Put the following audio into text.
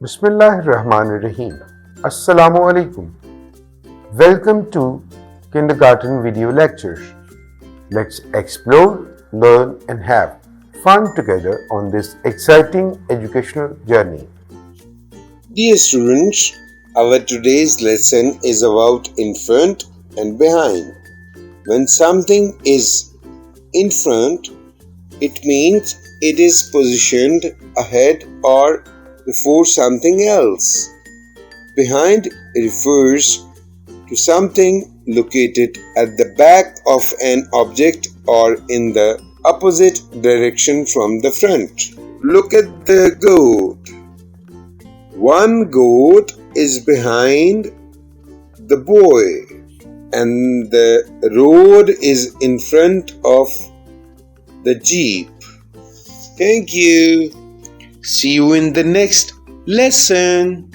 Bismillahirrahmanirrahim. Assalamu alaikum. Welcome to Kindergarten Video Lectures. Let's explore, learn, and have fun together on this exciting educational journey. Dear students, our today's lesson is about in front and behind. When something is in front, it means it is positioned ahead or before something else. Behind refers to something located at the back of an object or in the opposite direction from the front. Look at the goat. One goat is behind the boy, and the road is in front of the jeep. Thank you. See you in the next lesson.